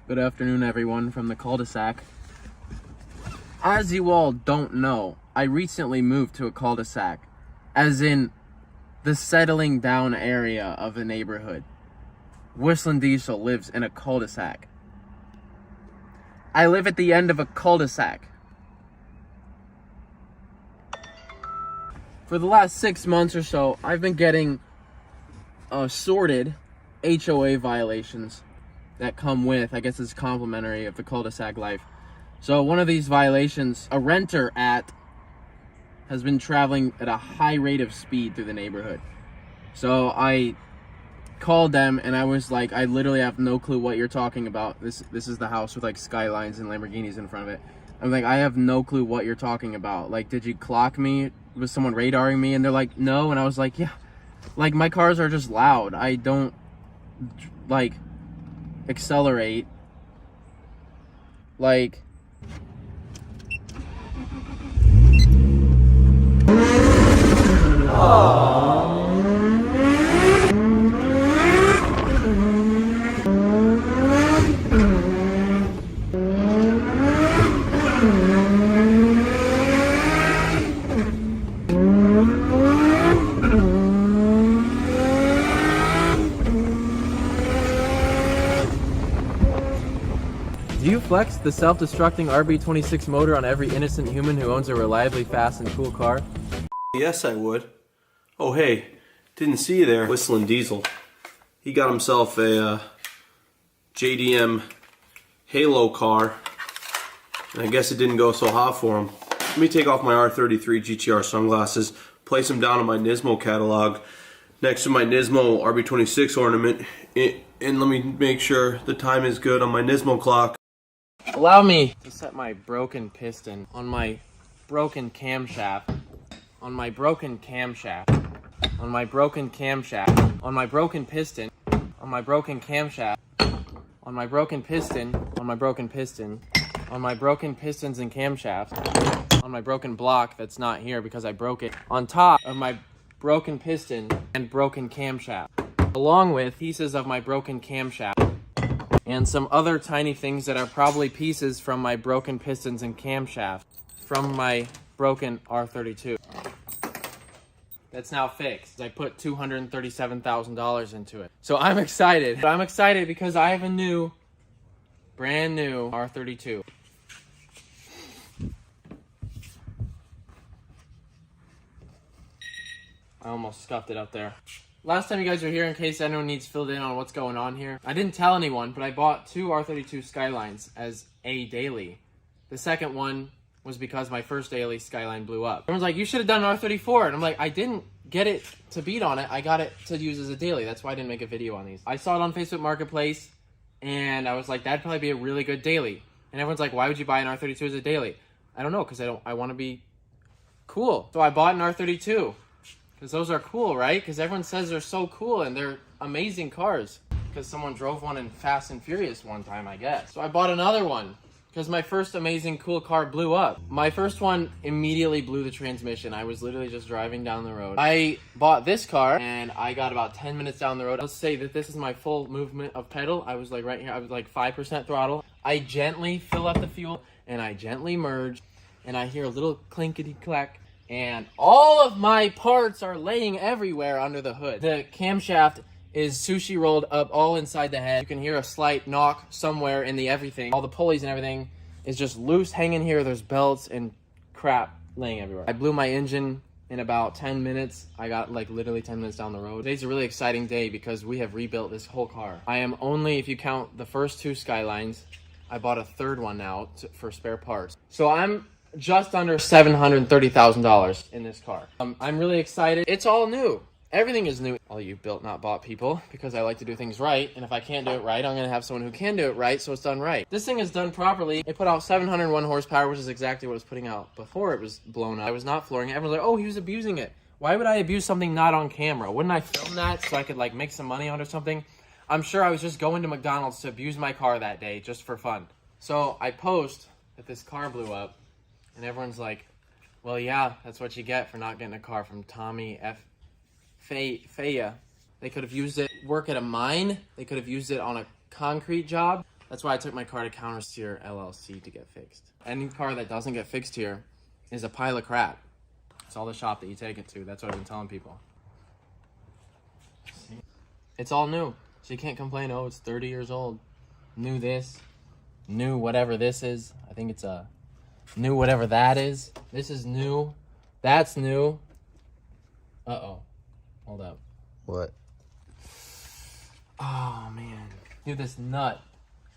Good afternoon, everyone, from the cul-de-sac. As you all don't know, I recently moved to a cul-de-sac, as in the settling down area of the neighborhood. Whistling Diesel lives in a cul-de-sac. I live at the end of a cul-de-sac. For the last 6 months or so, I've been getting assorted HOA violations that come with, I guess it's complimentary of the cul-de-sac life. So one of these violations, a renter has been traveling at a high rate of speed through the neighborhood. So I called them and I was like, I literally have no clue what you're talking about. This is the house with like Skylines and Lamborghinis in front of it. I'm like, I have no clue what you're talking about. Like, did you clock me? Was someone radaring me? And they're like, no. And I was like, yeah, like my cars are just loud. I don't like accelerate. Like, do you flex the self-destructing RB26 motor on every innocent human who owns a reliably fast and cool car? Yes, I would. Oh, hey, didn't see you there. Whistling Diesel. He got himself a JDM Halo car, and I guess it didn't go so hot for him. Let me take off my R33 GTR sunglasses, place them down in my Nismo catalog next to my Nismo RB26 ornament, and let me make sure the time is good on my Nismo clock. Allow me to set my broken piston on my broken camshaft, on my broken camshaft, on my broken camshaft, on my broken piston, on my broken camshaft, on my broken piston, on my broken piston, on my broken pistons and camshaft, on my broken block that's not here because I broke it, on top of my broken piston and broken camshaft, along with pieces of my broken camshaft and some other tiny things that are probably pieces from my broken pistons and camshaft from my broken R32. That's now fixed. I put $237,000 into it. So I'm excited. I'm excited because I have a new, brand new R32. I almost scuffed it up there. Last time you guys were here, in case anyone needs filled in on what's going on here, I didn't tell anyone, but I bought 2 R32 Skylines as a daily. The second one was because my first daily Skyline blew up. Everyone's like, you should have done an R34. And I'm like, I didn't get it to beat on it. I got it to use as a daily. That's why I didn't make a video on these. I saw it on Facebook Marketplace, and I was like, that'd probably be a really good daily. And everyone's like, why would you buy an R32 as a daily? I don't know, because I want to be cool. So I bought an R32. Because those are cool, right? Because everyone says they're so cool and they're amazing cars. Because someone drove one in Fast and Furious one time, I guess. So I bought another one. Because my first amazing cool car blew up. My first one immediately blew the transmission. I was literally just driving down the road. I bought this car and I got about 10 minutes down the road. Let's say that this is my full movement of pedal. I was like right here. I was like 5% throttle. I gently fill up the fuel and I gently merge. And I hear a little clinkety clack. And all of my parts are laying everywhere under the hood. The camshaft is sushi rolled up all inside the head. You can hear a slight knock somewhere in the everything. All the pulleys and everything is just loose hanging here. There's belts and crap laying everywhere. I blew my engine in about 10 minutes. I got like literally 10 minutes down the road. Today's a really exciting day because we have rebuilt this whole car. I am only, if you count the first 2 Skylines, I bought a third one now for spare parts. So I'm just under $730,000 in this car. I'm really excited. It's all new. Everything is new. All you built not bought people, because I like to do things right, and if I can't do it right, I'm gonna have someone who can do it right, so it's done right. This thing is done properly. It put out 701 horsepower, which is exactly what it was putting out before it was blown up. I was not flooring it. Everyone's like, oh, he was abusing it. Why would I abuse something not on camera? Wouldn't I film that so I could like make some money on it or something? I'm sure I was just going to McDonald's to abuse my car that day just for fun. So I post that this car blew up, and everyone's like, well, yeah, that's what you get for not getting a car from Tommy F. Faya. They could have used it work at a mine. They could have used it on a concrete job. That's why I took my car to Counter Steer LLC to get fixed. Any car that doesn't get fixed here is a pile of crap. It's all the shop that you take it to. That's what I've been telling people. It's all new, so you can't complain, oh, it's 30 years old. New this, new whatever this is. I think it's a new whatever that is. This is new. That's new. Uh-oh. Hold up. What? Oh, man. Dude, this nut.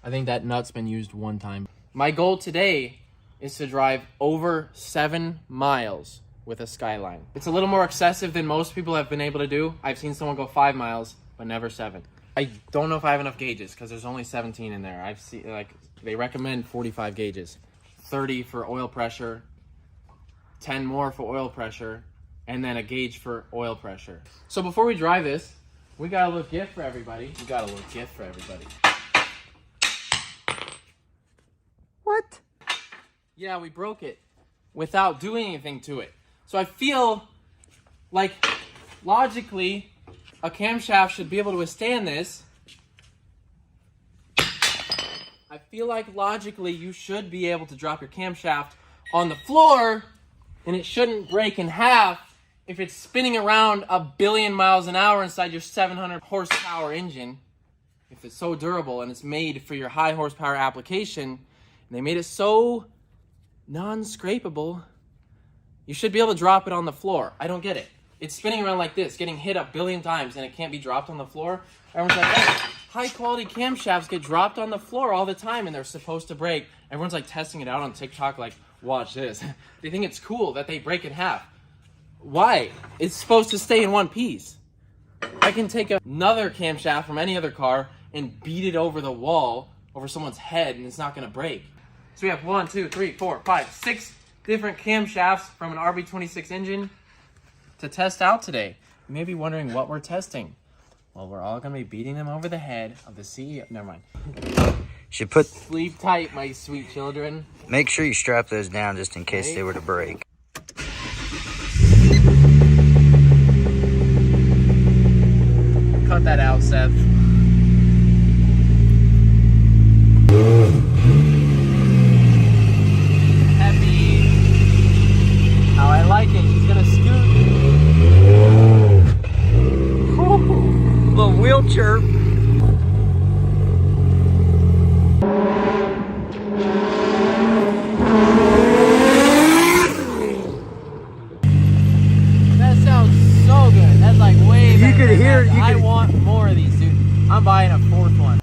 I think that nut's been used one time. My goal today is to drive over 7 miles with a Skyline. It's a little more excessive than most people have been able to do. I've seen someone go 5 miles, but never 7. I don't know if I have enough gauges because there's only 17 in there. I've seen, like, they recommend 45 gauges. 30 for oil pressure, 10 more for oil pressure, and then a gauge for oil pressure. So before we drive this, we got a little gift for everybody. We got a little gift for everybody. What? Yeah, we broke it without doing anything to it. So I feel like logically a camshaft should be able to withstand this. I feel like logically you should be able to drop your camshaft on the floor and it shouldn't break in half if it's spinning around 1 billion miles an hour inside your 700 horsepower engine. If it's so durable and it's made for your high horsepower application, and they made it so non-scrapable, you should be able to drop it on the floor. I don't get it. It's spinning around like this, getting hit 1 billion times, and it can't be dropped on the floor. Everyone's like, oh, high-quality camshafts get dropped on the floor all the time, and they're supposed to break. Everyone's like testing it out on TikTok, like, watch this. They think it's cool that they break in half. Why? It's supposed to stay in one piece. I can take another camshaft from any other car and beat it over the wall, over someone's head, and it's not going to break. So we have 1, 2, 3, 4, 5, 6 different camshafts from an RB26 engine to test out today. You may be wondering what we're testing. Well, we're all going to be beating them over the head of the CEO. Never mind. Should put. Sleep tight, my sweet children. Make sure you strap those down just in case they were to break. Cut that out, Seth. Heavy. How I like it. He's gonna scoot. Little wheel chirp. That sounds so good. That's like way better. You could hear. I want more of these, dude. I'm buying a 4th one.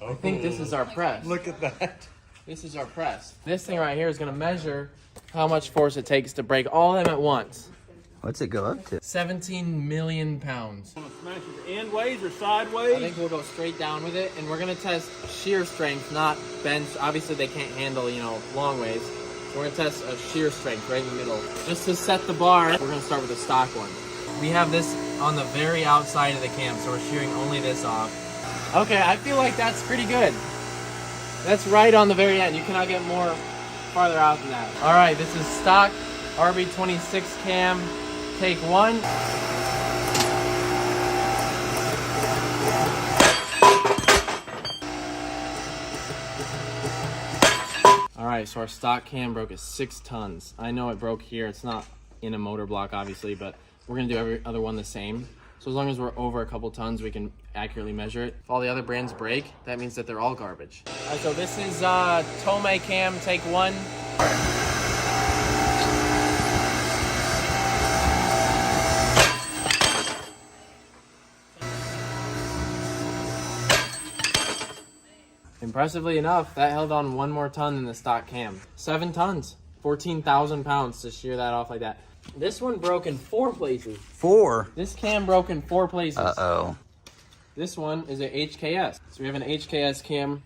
I think this is our press. Look at that. This is our press. This thing right here is gonna measure how much force it takes to break all of them at once. What's it go up to? 17 million pounds. Smash it endways or sideways? I think we'll go straight down with it, and we're gonna test shear strength, not bench. Obviously, they can't handle, long ways. So we're gonna test a shear strength right in the middle. Just to set the bar, we're gonna start with the stock one. We have this on the very outside of the cam, so we're shearing only this off. Okay, I feel like that's pretty good. That's right on the very end. You cannot get more farther out than that. All right, this is stock RB26 cam. Take 1. All right, so our stock cam broke at 6 tons. I know it broke here. It's not in a motor block, obviously, but we're gonna do every other one the same. So as long as we're over a couple tons, we can accurately measure it. If all the other brands break, that means that they're all garbage. All right, so this is Tomei cam, take 1. Impressively enough, that held on 1 more ton than the stock cam. 7 tons, 14,000 pounds to shear that off like that. This one broke in 4 places. 4? This cam broke in 4 places. Uh-oh. This one is a HKS. So we have an HKS cam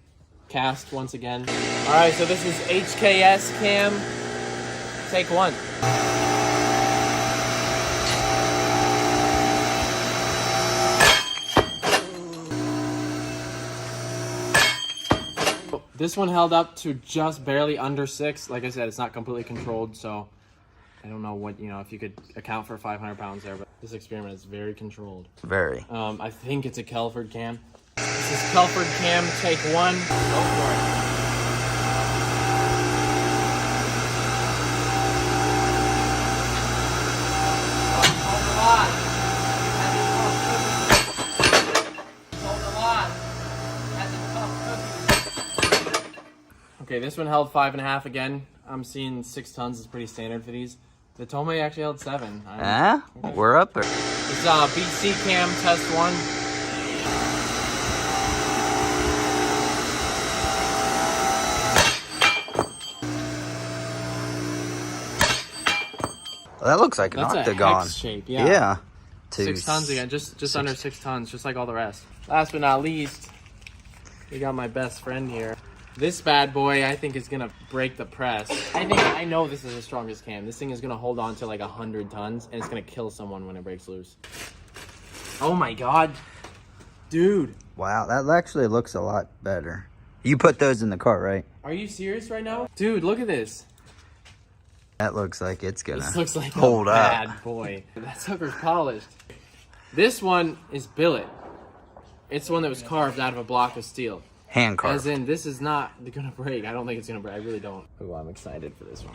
cast once again. All right, so this is HKS cam. Take 1. This one held up to just barely under 6. Like I said, it's not completely controlled, so I don't know what, if you could account for 500 pounds there, but this experiment is very controlled. Very. I think it's a Kelford cam. This is Telford Cam, take one. Go for it. Okay, this one held 5.5 again. I'm seeing 6 tons is pretty standard for these. The Tomei actually held 7. We're up there. This is BC Cam test 1. Well, that looks like an That's octagon. a hex shape, yeah. Yeah. 6 tons again, just under 6 tons, just like all the rest. Last but not least, we got my best friend here. This bad boy, I think, is gonna break the press. I know this is the strongest cam. This thing is gonna hold on to like 100 tons, and it's gonna kill someone when it breaks loose. Oh my god, dude! Wow, that actually looks a lot better. You put those in the cart, right? Are you serious right now, dude? Look at this. That looks like it's gonna This looks like hold a up. bad boy. That sucker's polished. This one is billet. It's the one that was carved out of a block of steel. Hand carved. As in, this is not gonna break. I don't think it's gonna break. I really don't. Oh, I'm excited for this one.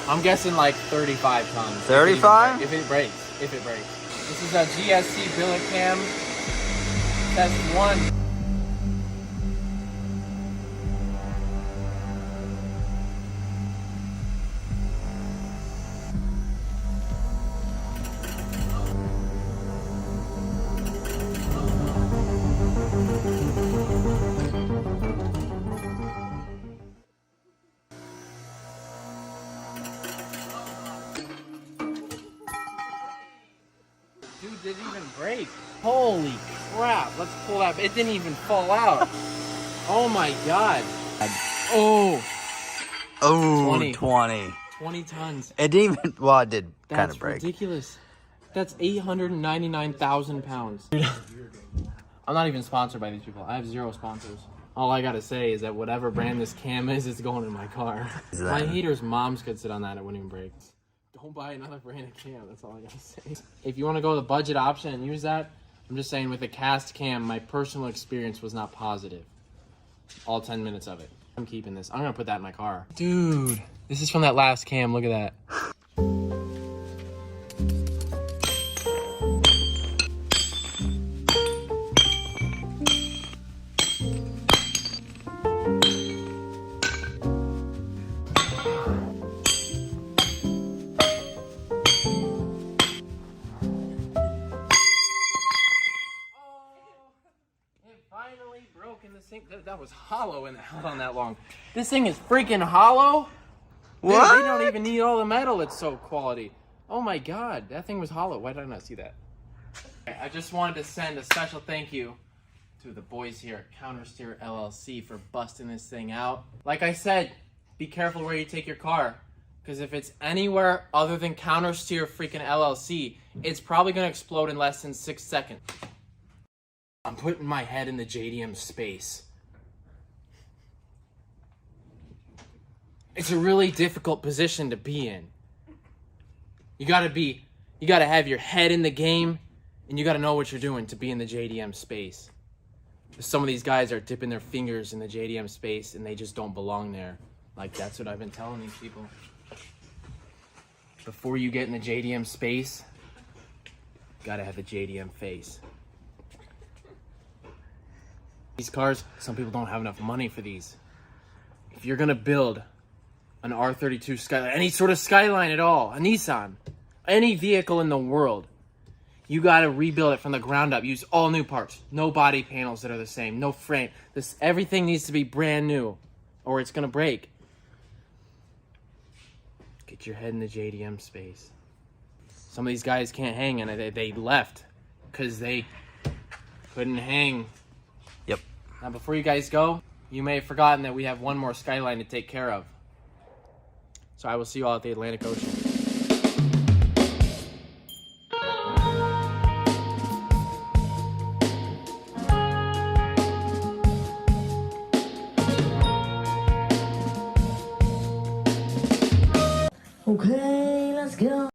I'm guessing like 35 tons. 35? If it breaks. If it breaks. This is a GSC billet cam. Test 1. Dude, did it even break? Holy crap. Let's pull that. It didn't even fall out. Oh my god. Oh. Oh, 20. 20. 20 tons. It didn't even, well, it did kind That's of break. ridiculous. That's 899,000 pounds. Dude, I'm not even sponsored by these people. I have 0 sponsors. All I gotta say is that whatever brand this cam is, it's going in my car. My heater's moms could sit on that, it wouldn't even break. Don't buy another brand of cam, that's all I gotta say. If you wanna go the budget option and use that, I'm just saying with the cast cam, my personal experience was not positive. All 10 minutes of it. I'm keeping this. I'm gonna put that in my car. Dude, this is from that last cam, look at that. Finally broken. This thing that was hollow and held on that long. This thing is freaking hollow. What? Dude, they don't even need all the metal. It's so quality. Oh my god, that thing was hollow. Why did I not see that? I just wanted to send a special thank you to the boys here at Countersteer LLC for busting this thing out. Like I said, be careful where you take your car, because if it's anywhere other than Countersteer freaking LLC, it's probably gonna explode in less than 6 seconds. I'm putting my head in the JDM space. It's a really difficult position to be in. You gotta have your head in the game, and you gotta know what you're doing to be in the JDM space. Some of these guys are dipping their fingers in the JDM space, and they just don't belong there. Like, that's what I've been telling these people. Before you get in the JDM space, you gotta have the JDM face. These cars, some people don't have enough money for these. If you're gonna build an R32 Skyline, any sort of Skyline at all, a Nissan, any vehicle in the world, you gotta rebuild it from the ground up. Use all new parts. No body panels that are the same. No frame. Everything needs to be brand new, or it's gonna break. Get your head in the JDM space. Some of these guys can't hang, and they left because they couldn't hang. Yep. Now, before you guys go, you may have forgotten that we have one more Skyline to take care of. So I will see you all at the Atlantic Ocean. Okay, let's go.